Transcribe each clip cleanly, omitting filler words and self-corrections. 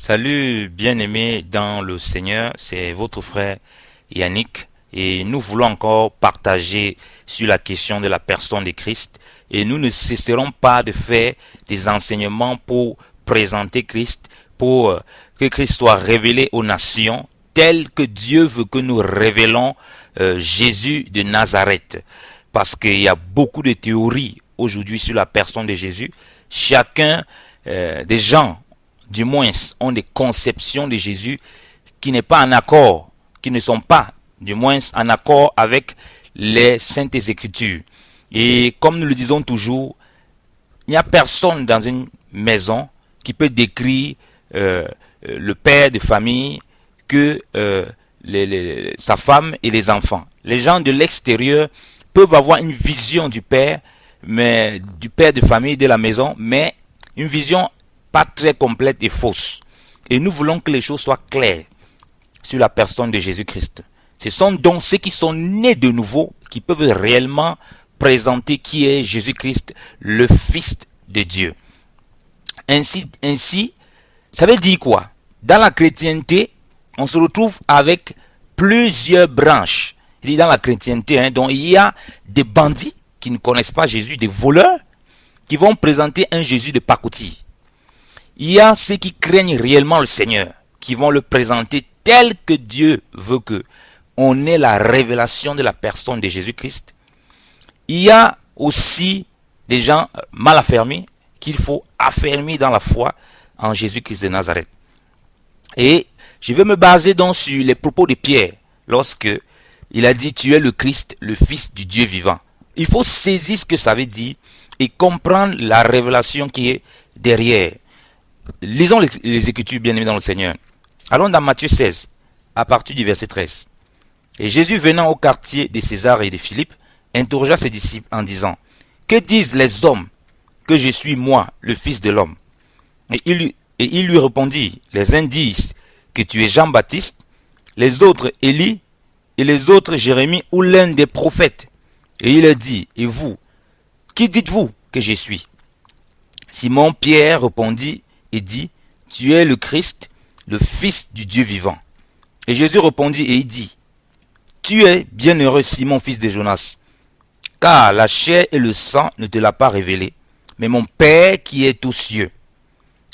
Salut bien-aimés dans le Seigneur, c'est votre frère Yannick et nous voulons encore partager sur la question de la personne de Christ et nous ne cesserons pas de faire des enseignements pour présenter Christ, pour que Christ soit révélé aux nations tel que Dieu veut que nous révélons Jésus de Nazareth. Parce qu'il y a beaucoup de théories aujourd'hui sur la personne de Jésus. Chacun des gens du moins, ont des conceptions de Jésus qui n'est pas en accord, qui ne sont pas, du moins, en accord avec les Saintes Écritures. Et comme nous le disons toujours, il n'y a personne dans une maison qui peut décrire le père de famille que sa femme et les enfants. Les gens de l'extérieur peuvent avoir une vision du père de famille de la maison, mais une vision pas très complète et fausse. Et nous voulons que les choses soient claires sur la personne de Jésus-Christ. Ce sont donc ceux qui sont nés de nouveau qui peuvent réellement présenter qui est Jésus-Christ, le Fils de Dieu. Ainsi, ça veut dire quoi? Dans la chrétienté, on se retrouve avec plusieurs branches. Dans la chrétienté, donc il y a des bandits qui ne connaissent pas Jésus, des voleurs qui vont présenter un Jésus de pacotille. Il y a ceux qui craignent réellement le Seigneur, qui vont le présenter tel que Dieu veut que on ait la révélation de la personne de Jésus-Christ. Il y a aussi des gens mal affermis qu'il faut affermir dans la foi en Jésus-Christ de Nazareth. Et je vais me baser donc sur les propos de Pierre lorsque il a dit « Tu es le Christ, le Fils du Dieu vivant ». Il faut saisir ce que ça veut dire et comprendre la révélation qui est derrière. Lisons les Écritures bien-aimés dans le Seigneur. Allons dans Matthieu 16, à partir du verset 13. Et Jésus venant au quartier de César et de Philippe, interrogea ses disciples en disant, « Que disent les hommes que je suis moi, le Fils de l'homme » Et il lui répondit, « Les uns disent que tu es Jean-Baptiste, les autres Élie, et les autres Jérémie ou l'un des prophètes. » Et il leur dit, « Et vous, qui dites-vous que je suis » Simon Pierre répondit et dit, « Tu es le Christ, le Fils du Dieu vivant. » Et Jésus répondit et il dit, « Tu es bienheureux Simon, fils de Jonas, car la chair et le sang ne te l'a pas révélé, mais mon Père qui est aux cieux.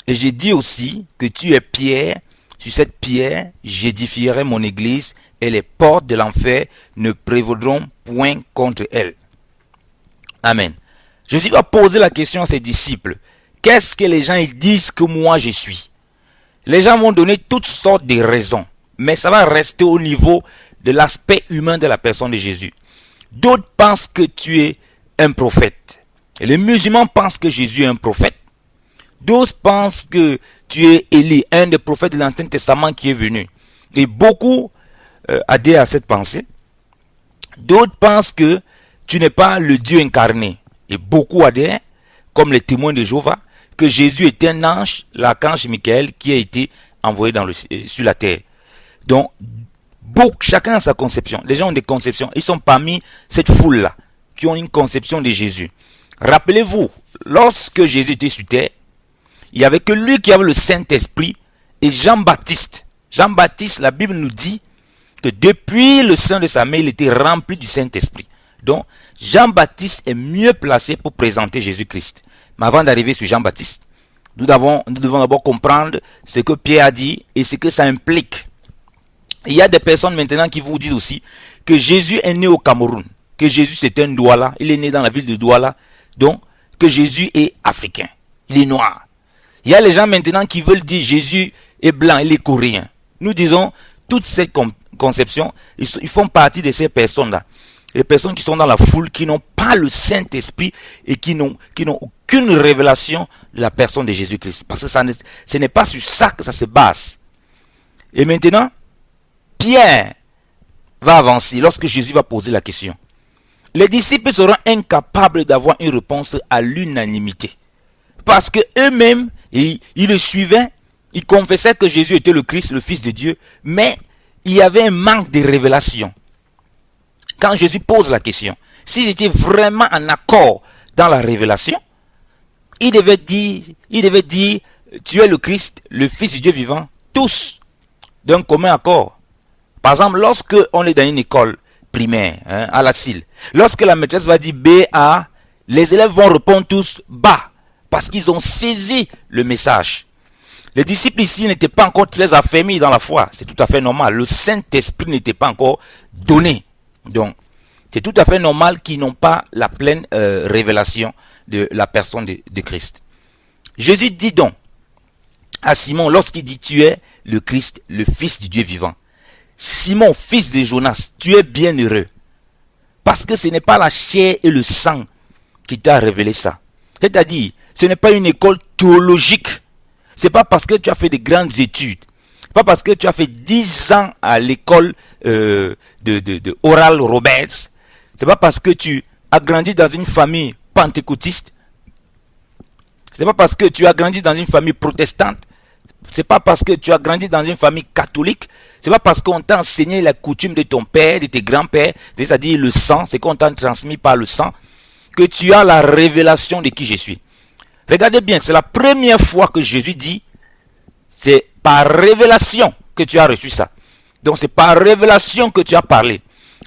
Et j'ai dit aussi que tu es Pierre, sur cette pierre j'édifierai mon église, et les portes de l'enfer ne prévaudront point contre elle. » Amen. Jésus va poser la question à ses disciples. Qu'est-ce que les gens ils disent que moi je suis? Les gens vont donner toutes sortes de raisons, mais ça va rester au niveau de l'aspect humain de la personne de Jésus. D'autres pensent que tu es un prophète. Et les musulmans pensent que Jésus est un prophète. D'autres pensent que tu es Élie, un des prophètes de l'Ancien Testament qui est venu. Et beaucoup adhèrent à cette pensée. D'autres pensent que tu n'es pas le Dieu incarné. Et beaucoup adhèrent, comme les témoins de Jéhovah, que Jésus est un ange, l'archange Michael, qui a été envoyé sur la terre. Donc, chacun a sa conception. Les gens ont des conceptions. Ils sont parmi cette foule-là, qui ont une conception de Jésus. Rappelez-vous, lorsque Jésus était sur terre, il n'y avait que lui qui avait le Saint-Esprit et Jean-Baptiste. Jean-Baptiste, la Bible nous dit que depuis le sein de sa mère, il était rempli du Saint-Esprit. Donc, Jean-Baptiste est mieux placé pour présenter Jésus-Christ. Mais avant d'arriver sur Jean-Baptiste, nous devons d'abord comprendre ce que Pierre a dit et ce que ça implique. Il y a des personnes maintenant qui vous disent aussi que Jésus est né au Cameroun, que Jésus c'est un Douala, il est né dans la ville de Douala, donc que Jésus est africain, il est noir. Il y a les gens maintenant qui veulent dire Jésus est blanc, il est coréen. Nous disons, toutes ces conceptions, ils font partie de ces personnes-là. Les personnes qui sont dans la foule, qui n'ont pas le Saint-Esprit et qui n'ont aucune révélation de la personne de Jésus-Christ. Parce que ce n'est pas sur ça que ça se base. Et maintenant, Pierre va avancer lorsque Jésus va poser la question. Les disciples seront incapables d'avoir une réponse à l'unanimité. Parce que eux-mêmes, ils le suivaient, ils confessaient que Jésus était le Christ, le Fils de Dieu, mais il y avait un manque de révélation. Quand Jésus pose la question, s'ils étaient vraiment en accord dans la révélation, il devait dire tu es le Christ, le Fils du Dieu vivant, tous, d'un commun accord. Par exemple, lorsque on est dans une école primaire, à la CIL, lorsque la maîtresse va dire B-A, les élèves vont répondre tous BA, parce qu'ils ont saisi le message. Les disciples ici n'étaient pas encore très affermis dans la foi, c'est tout à fait normal. Le Saint-Esprit n'était pas encore donné. Donc, c'est tout à fait normal qu'ils n'ont pas la pleine révélation de la personne de Christ. Jésus dit donc à Simon, lorsqu'il dit tu es le Christ, le Fils du Dieu vivant. Simon, fils de Jonas, tu es bien heureux. Parce que ce n'est pas la chair et le sang qui t'a révélé ça. C'est-à-dire, ce n'est pas une école théologique. C'est pas parce que tu as fait de grandes études. Pas parce que tu as fait 10 ans à l'école de Oral Roberts. C'est pas parce que tu as grandi dans une famille pentecôtiste. C'est pas parce que tu as grandi dans une famille protestante. C'est pas parce que tu as grandi dans une famille catholique. C'est pas parce qu'on t'a enseigné la coutume de ton père, de tes grands-pères, c'est-à-dire le sang, c'est qu'on t'a transmis par le sang, que tu as la révélation de qui je suis. Regardez bien, c'est la première fois que Jésus dit, c'est par révélation que tu as reçu ça. Donc c'est par révélation que tu as parlé.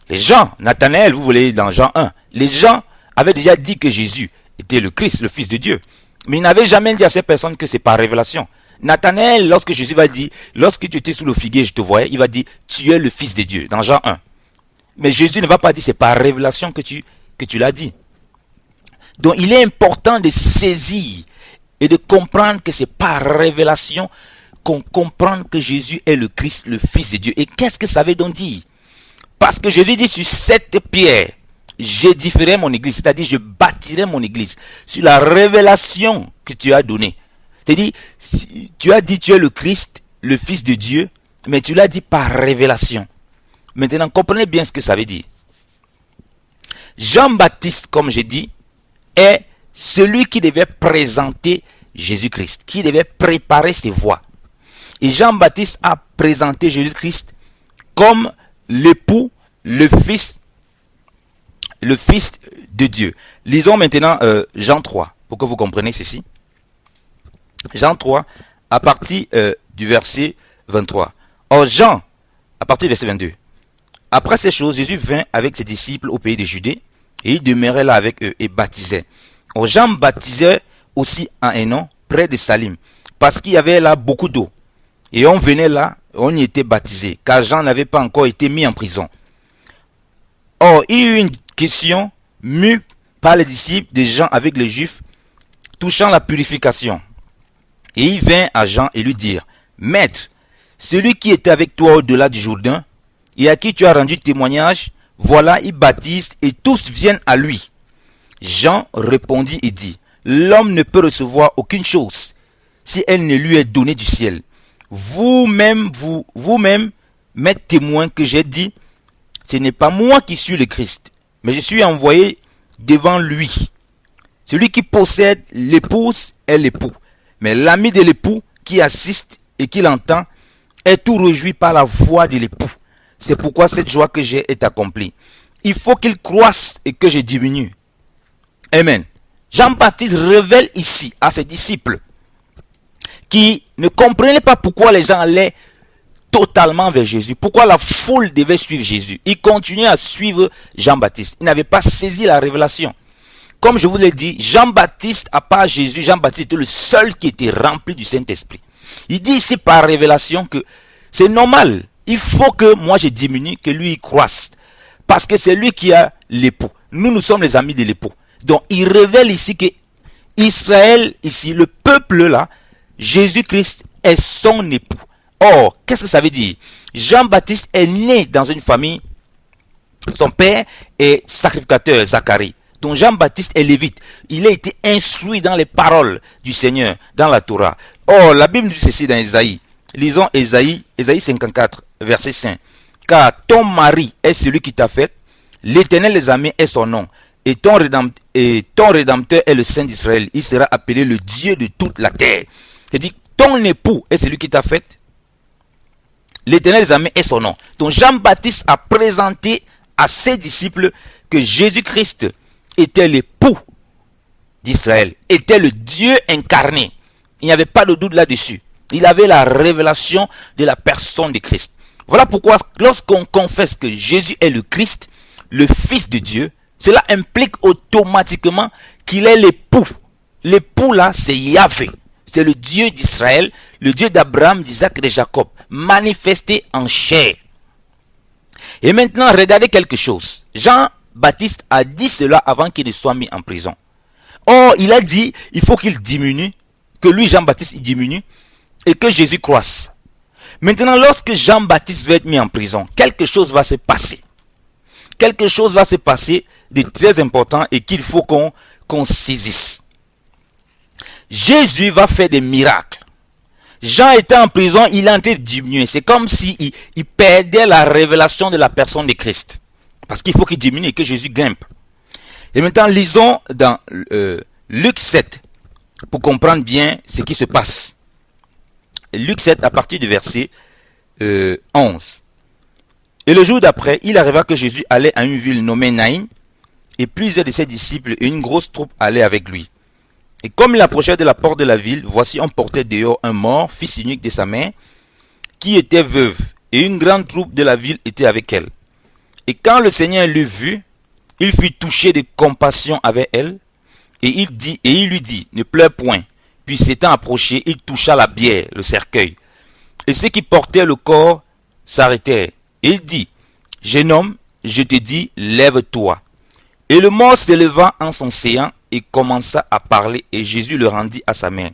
Les gens, Nathanaël, vous voulez dans Jean 1, les gens avaient déjà dit que Jésus était le Christ, le Fils de Dieu. Mais ils n'avaient jamais dit à ces personnes que c'est par révélation. Nathanaël, lorsque Jésus va dire, lorsque tu étais sous le figuier, je te voyais, il va dire, tu es le Fils de Dieu, dans Jean 1. Mais Jésus ne va pas dire, c'est par révélation que tu l'as dit. Donc il est important de saisir et de comprendre que c'est par révélation qu'on comprend que Jésus est le Christ, le Fils de Dieu. Et qu'est-ce que ça veut donc dire? Parce que Jésus dit, sur cette pierre, j'édifierai mon église, c'est-à-dire je bâtirai mon église sur la révélation que tu as donnée. C'est-à-dire, tu as dit tu es le Christ, le Fils de Dieu, mais tu l'as dit par révélation. Maintenant, comprenez bien ce que ça veut dire. Jean-Baptiste, comme j'ai dit, est celui qui devait présenter Jésus-Christ, qui devait préparer ses voies. Et Jean-Baptiste a présenté Jésus-Christ comme l'époux, le fils de Dieu. Lisons maintenant Jean 3, pour que vous compreniez ceci. Jean 3, à partir du verset 23. Or Jean, à partir du verset 22. Après ces choses, Jésus vint avec ses disciples au pays de Judée, et il demeurait là avec eux et baptisait. Or Jean baptisait aussi en Hénon, près de Salim, parce qu'il y avait là beaucoup d'eau. Et on venait là, on y était baptisé, car Jean n'avait pas encore été mis en prison. Or, il y eut une question mue par les disciples de Jean avec les Juifs, touchant la purification. Et il vint à Jean et lui dire, Maître, celui qui était avec toi au-delà du Jourdain, et à qui tu as rendu témoignage, voilà, il baptise et tous viennent à lui. Jean répondit et dit, l'homme ne peut recevoir aucune chose si elle ne lui est donnée du ciel. Vous-même m'êtes témoin que j'ai dit, ce n'est pas moi qui suis le Christ, mais je suis envoyé devant lui. Celui qui possède l'épouse est l'époux. Mais l'ami de l'époux qui assiste et qui l'entend est tout réjoui par la voix de l'époux. C'est pourquoi cette joie que j'ai est accomplie. Il faut qu'il croisse et que je diminue. Amen. Jean-Baptiste révèle ici à ses disciples qui ne comprenaient pas pourquoi les gens allaient totalement vers Jésus. Pourquoi la foule devait suivre Jésus. Ils continuaient à suivre Jean-Baptiste. Ils n'avaient pas saisi la révélation. Comme je vous l'ai dit, Jean-Baptiste, à part Jésus, Jean-Baptiste était le seul qui était rempli du Saint-Esprit. Il dit ici par révélation que c'est normal. Il faut que moi je diminue, que lui il croisse. Parce que c'est lui qui a l'époux. Nous sommes les amis de l'époux. Donc il révèle ici que Israël, ici, le peuple là, Jésus-Christ est son époux. Or, qu'est-ce que ça veut dire? Jean-Baptiste est né dans une famille. Son père est sacrificateur, Zacharie. Donc Jean-Baptiste est lévite. Il a été instruit dans les paroles du Seigneur, dans la Torah. Or, la Bible dit ceci dans Ésaïe. Lisons Ésaïe 54, verset 5. Car ton mari est celui qui t'a fait, l'Éternel des armées est son nom, et ton rédempteur est le Saint d'Israël. Il sera appelé le Dieu de toute la terre. C'est-à-dire, ton époux est celui qui t'a fait, l'Éternel des armées est son nom. Donc Jean-Baptiste a présenté à ses disciples que Jésus-Christ était l'époux d'Israël, était le Dieu incarné. Il n'y avait pas de doute là-dessus. Il avait la révélation de la personne de Christ. Voilà pourquoi lorsqu'on confesse que Jésus est le Christ, le Fils de Dieu, cela implique automatiquement qu'il est l'époux. L'époux là, c'est Yahvé. C'est le Dieu d'Israël, le Dieu d'Abraham, d'Isaac et de Jacob, manifesté en chair. Et maintenant, regardez quelque chose. Jean-Baptiste a dit cela avant qu'il ne soit mis en prison. Or, il a dit, il faut qu'il diminue, que lui, Jean-Baptiste, il diminue, et que Jésus croisse. Maintenant, lorsque Jean-Baptiste va être mis en prison, quelque chose va se passer. Quelque chose va se passer de très important et qu'il faut qu'on saisisse. Jésus va faire des miracles. Jean était en prison, il est en train de diminuer. C'est comme s'il perdait la révélation de la personne de Christ. Parce qu'il faut qu'il diminue et que Jésus grimpe. Et maintenant, lisons dans Luc 7 pour comprendre bien ce qui se passe. Luc 7 à partir du verset 11. Et le jour d'après, il arriva que Jésus allait à une ville nommée Naïn, et plusieurs de ses disciples et une grosse troupe allaient avec lui. Et comme il approchait de la porte de la ville, voici on portait dehors un mort, fils unique de sa mère, qui était veuve, et une grande troupe de la ville était avec elle. Et quand le Seigneur l'eut vue, il fut touché de compassion avec elle, et il lui dit, ne pleure point. Puis s'étant approché, il toucha la bière, le cercueil. Et ceux qui portaient le corps s'arrêtèrent. Et il dit, jeune homme, je te dis, lève-toi. Et le mort se leva en son séant et commença à parler, et Jésus le rendit à sa mère.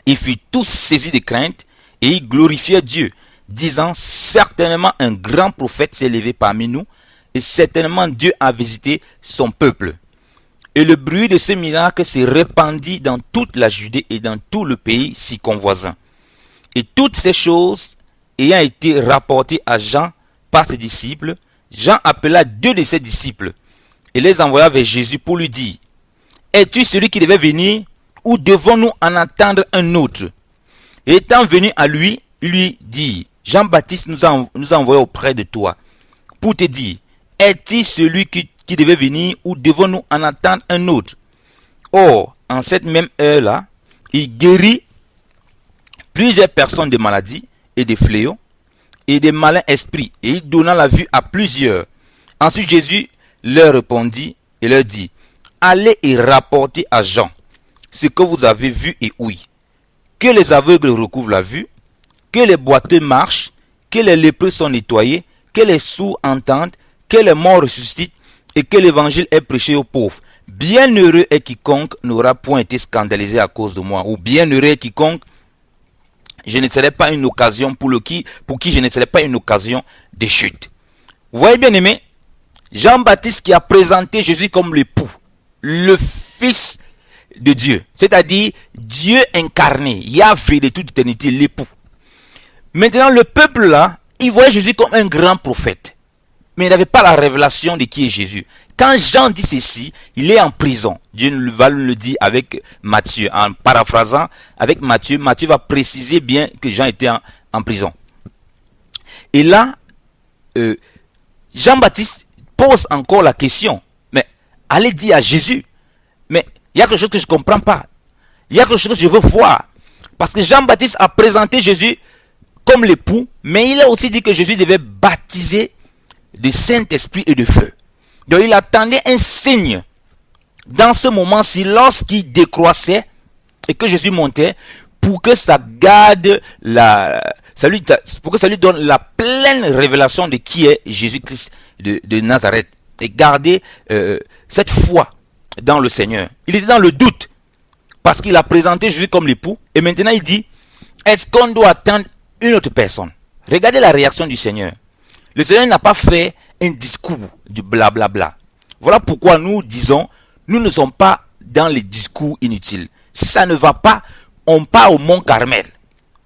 Ils furent tous saisis de crainte, et ils glorifiaient Dieu, disant, certainement un grand prophète s'est levé parmi nous, et certainement Dieu a visité son peuple. Et le bruit de ce miracle se répandit dans toute la Judée et dans tout le pays circonvoisin. Et toutes ces choses ayant été rapportées à Jean par ses disciples, Jean appela 2 de ses disciples et les envoya vers Jésus pour lui dire, es-tu celui qui devait venir ou devons-nous en attendre un autre? Et étant venu à lui, il lui dit, Jean-Baptiste nous a envoyés auprès de toi pour te dire, es-tu celui qui devait venir ou devons-nous en attendre un autre? Or, en cette même heure-là, il guérit plusieurs personnes de maladies et de fléaux et de malins esprits, et il donna la vue à plusieurs. Ensuite Jésus leur répondit et leur dit, allez et rapportez à Jean ce que vous avez vu et ouï, que les aveugles recouvrent la vue, que les boiteux marchent, que les lépreux sont nettoyés, que les sourds entendent, que les morts ressuscitent, et que l'évangile est prêché aux pauvres. Bienheureux est quiconque n'aura point été scandalisé à cause de moi, ou bienheureux est quiconque je ne serai pas une occasion pour qui je ne serai pas une occasion de chute. Vous voyez bien aimé, Jean-Baptiste qui a présenté Jésus comme l'époux, le Fils de Dieu, c'est-à-dire Dieu incarné, Yahvé de toute éternité, l'époux. Maintenant le peuple là, il voyait Jésus comme un grand prophète, mais il n'avait pas la révélation de qui est Jésus. Quand Jean dit ceci, il est en prison. Dieu va le dire avec Matthieu. En paraphrasant avec Matthieu, Matthieu va préciser bien que Jean était en prison. Et là, Jean-Baptiste pose encore la question. Mais allez dire à Jésus. Mais il y a quelque chose que je ne comprends pas. Il y a quelque chose que je veux voir. Parce que Jean-Baptiste a présenté Jésus comme l'époux, mais il a aussi dit que Jésus devait baptiser de Saint-Esprit et de feu. Donc il attendait un signe dans ce moment-ci lorsqu'il décroissait et que Jésus montait pour que ça garde pour que ça lui donne la pleine révélation de qui est Jésus-Christ de Nazareth et garder cette foi dans le Seigneur. Il était dans le doute parce qu'il a présenté Jésus comme l'époux et maintenant il dit, est-ce qu'on doit attendre une autre personne? Regardez la réaction du Seigneur. Le Seigneur n'a pas fait un discours du blablabla. Voilà pourquoi nous disons, nous ne sommes pas dans les discours inutiles. Si ça ne va pas, on part au mont Carmel.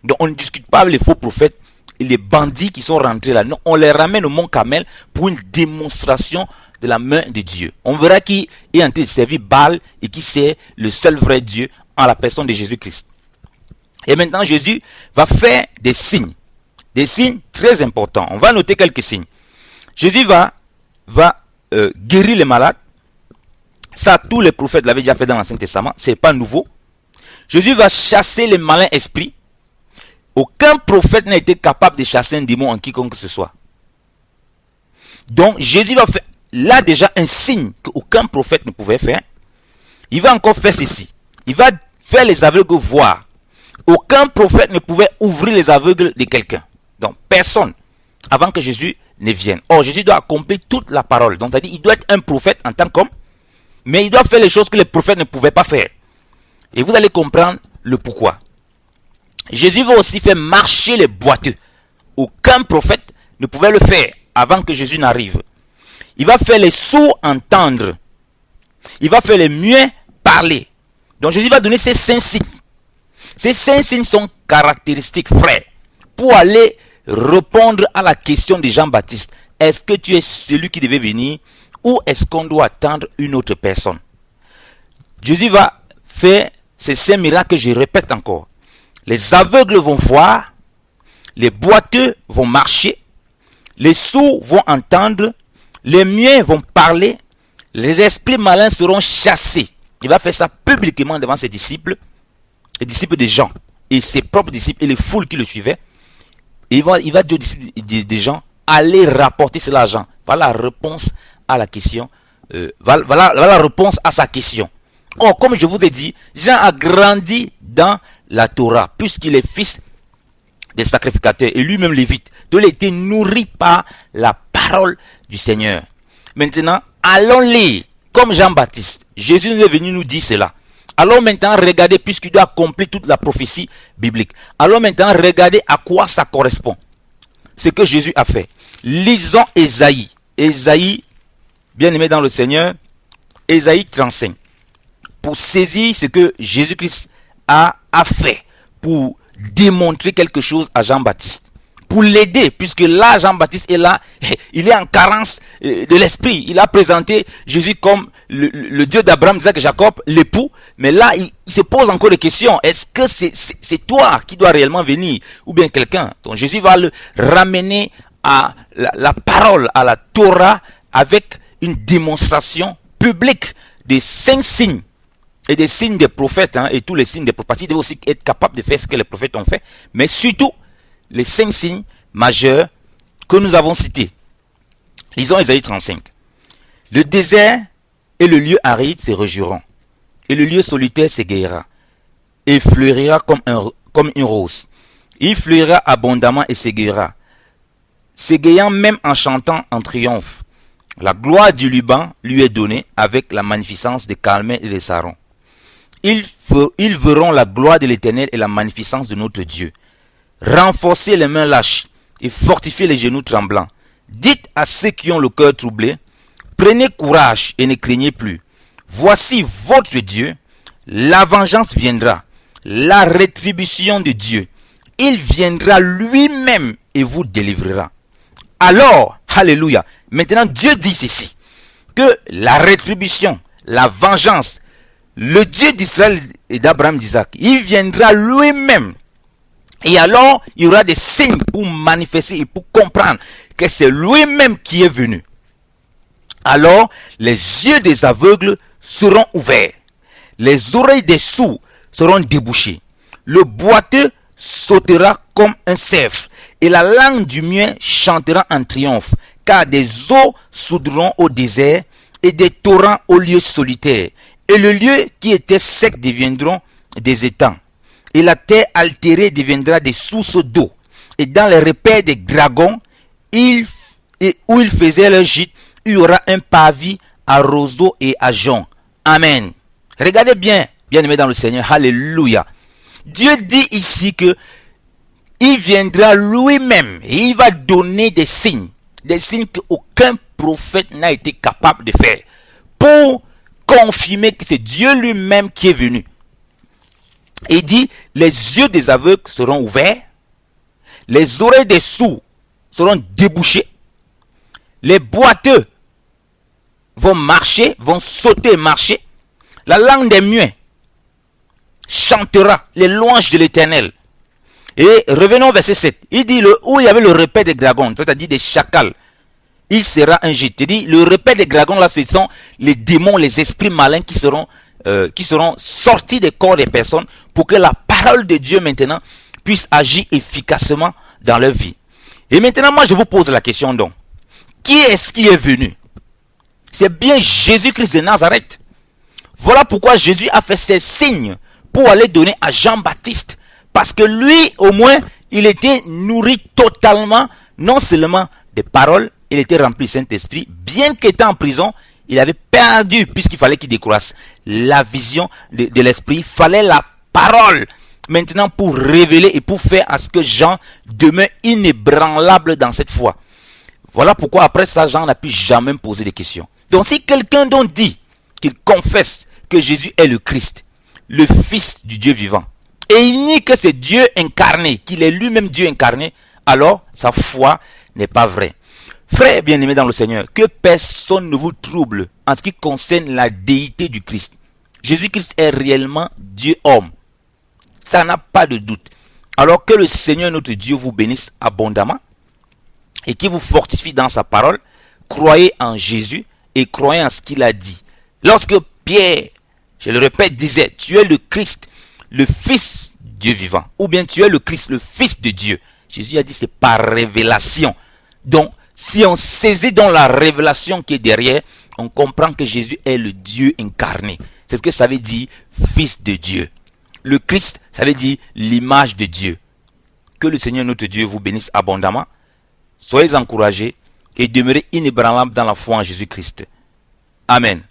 Donc on ne discute pas avec les faux prophètes et les bandits qui sont rentrés là. Non, on les ramène au mont Carmel pour une démonstration de la main de Dieu. On verra qui est en train de servir Baal et qui c'est le seul vrai Dieu en la personne de Jésus-Christ. Et maintenant Jésus va faire des signes. Des signes très importants. On va noter quelques signes. Jésus va guérir les malades. Ça, tous les prophètes l'avaient déjà fait dans l'Ancien Testament. Ce n'est pas nouveau. Jésus va chasser les malins esprits. Aucun prophète n'a été capable de chasser un démon en quiconque que ce soit. Donc Jésus va faire là déjà un signe qu'aucun prophète ne pouvait faire. Il va encore faire ceci. Il va faire les aveugles voir. Aucun prophète ne pouvait ouvrir les aveugles de quelqu'un. Donc personne, avant que Jésus ne vienne. Or Jésus doit accomplir toute la parole. Donc c'est-à-dire il doit être un prophète en tant qu'homme, mais il doit faire les choses que les prophètes ne pouvaient pas faire. Et vous allez comprendre le pourquoi. Jésus va aussi faire marcher les boiteux. Aucun prophète ne pouvait le faire avant que Jésus n'arrive. Il va faire les sourds entendre. Il va faire les muets parler. Donc Jésus va donner ces 5 signes. Ces 5 signes sont caractéristiques, frères, pour aller répondre à la question de Jean-Baptiste. Est-ce que tu es celui qui devait venir ou est-ce qu'on doit attendre une autre personne? Jésus va faire ces 5 miracles que je répète encore. Les aveugles vont voir, les boiteux vont marcher, les sourds vont entendre, les muets vont parler, les esprits malins seront chassés. Il va faire ça publiquement devant ses disciples, les disciples de Jean, et ses propres disciples, et les foules qui le suivaient. Et il va dire aux disciples des gens, allez rapporter cela à Jean. Voilà la réponse à la question. Voilà la réponse à sa question. Or, comme je vous ai dit, Jean a grandi dans la Torah, puisqu'il est fils des sacrificateurs, et lui-même lévite. Donc, il a été nourri par la parole du Seigneur. Maintenant, allons lire, comme Jean-Baptiste. Jésus est venu nous dire cela. Allons maintenant regarder, puisqu'il doit accomplir toute la prophétie biblique. Allons maintenant regarder à quoi ça correspond. Ce que Jésus a fait. Lisons Ésaïe. Ésaïe, bien aimé dans le Seigneur, Ésaïe 35. Pour saisir ce que Jésus-Christ a fait, pour démontrer quelque chose à Jean-Baptiste. Pour l'aider, puisque là, Jean-Baptiste est là, il est en carence de l'esprit. Il a présenté Jésus comme le Dieu d'Abraham, Isaac et Jacob, l'époux. Mais là, il se pose encore des questions. Est-ce que c'est toi qui dois réellement venir ou bien quelqu'un? Donc Jésus va le ramener à la parole, à la Torah, avec une démonstration publique des 5 signes et des signes des prophètes, et tous les signes des prophètes. Il doit aussi être capable de faire ce que les prophètes ont fait, mais surtout les 5 signes majeurs que nous avons cités. Lisons Ésaïe 35. Le désert et le lieu aride se réjouiront, et le lieu solitaire s'égayera, et fleurira comme une rose. Il fleurira abondamment et s'égayera, s'égayant même en chantant en triomphe. La gloire du Liban lui est donnée avec la magnificence de Carmel et de Saron. Ils verront la gloire de l'Éternel et la magnificence de notre Dieu. Renforcez les mains lâches et fortifiez les genoux tremblants. Dites à ceux qui ont le cœur troublé, prenez courage et ne craignez plus. Voici votre Dieu, la vengeance viendra, la rétribution de Dieu. Il viendra lui-même et vous délivrera. Alors, alléluia, maintenant Dieu dit ceci, que la rétribution, la vengeance, le Dieu d'Israël et d'Abraham, d'Isaac, il viendra lui-même. Et alors, il y aura des signes pour manifester et pour comprendre que c'est lui-même qui est venu. Alors, les yeux des aveugles seront ouverts. Les oreilles des sourds seront débouchées. Le boiteux sautera comme un cerf. Et la langue du muet chantera en triomphe. Car des eaux soudront au désert et des torrents au lieu solitaire. Et le lieu qui était sec deviendront des étangs. Et la terre altérée deviendra des sources d'eau. Et dans les repères des dragons, où ils faisaient leur gîte, il y aura un pavis à roseaux et à joncs. Amen. Regardez bien, bien-aimés dans le Seigneur. Alléluia. Dieu dit ici que il viendra lui-même et il va donner des signes qu'aucun prophète n'a été capable de faire pour confirmer que c'est Dieu lui-même qui est venu. Et il dit, les yeux des aveugles seront ouverts, les oreilles des sourds seront débouchées, les boiteux vont marcher, vont sauter et marcher, la langue des muets chantera les louanges de l'Éternel. Et revenons au verset 7. Il dit, où il y avait le repaire des dragons, c'est-à-dire des chacals, il sera un gîte. Il dit, le repaire des dragons, là, ce sont les démons, les esprits malins qui seront qui seront sortis des corps des personnes pour que la parole de Dieu maintenant puisse agir efficacement dans leur vie. Et maintenant, moi, je vous pose la question donc. Qui est-ce qui est venu? C'est bien Jésus-Christ de Nazareth. Voilà pourquoi Jésus a fait ces signes pour aller donner à Jean-Baptiste. Parce que lui, au moins, il était nourri totalement, non seulement des paroles, il était rempli du Saint-Esprit, bien qu'étant en prison, il avait perdu, puisqu'il fallait qu'il décroisse la vision de l'Esprit, il fallait la parole. Maintenant, pour révéler et pour faire à ce que Jean demeure inébranlable dans cette foi. Voilà pourquoi après ça, Jean n'a pu jamais me poser des questions. Donc si quelqu'un donc dit qu'il confesse que Jésus est le Christ, le Fils du Dieu vivant, et il nie que c'est Dieu incarné, qu'il est lui-même Dieu incarné, alors sa foi n'est pas vraie. Frères bien-aimés dans le Seigneur, que personne ne vous trouble en ce qui concerne la déité du Christ. Jésus-Christ est réellement Dieu homme. Ça n'a pas de doute. Alors que le Seigneur notre Dieu vous bénisse abondamment et qui vous fortifie dans sa parole. Croyez en Jésus et croyez en ce qu'il a dit. Lorsque Pierre, je le répète, disait, tu es le Christ, le Fils du Dieu vivant, ou bien tu es le Christ, le Fils de Dieu. Jésus a dit c'est par révélation. Donc, si on saisit dans la révélation qui est derrière, on comprend que Jésus est le Dieu incarné. C'est ce que ça veut dire, Fils de Dieu. Le Christ, ça veut dire l'image de Dieu. Que le Seigneur notre Dieu vous bénisse abondamment. Soyez encouragés et demeurez inébranlables dans la foi en Jésus-Christ. Amen.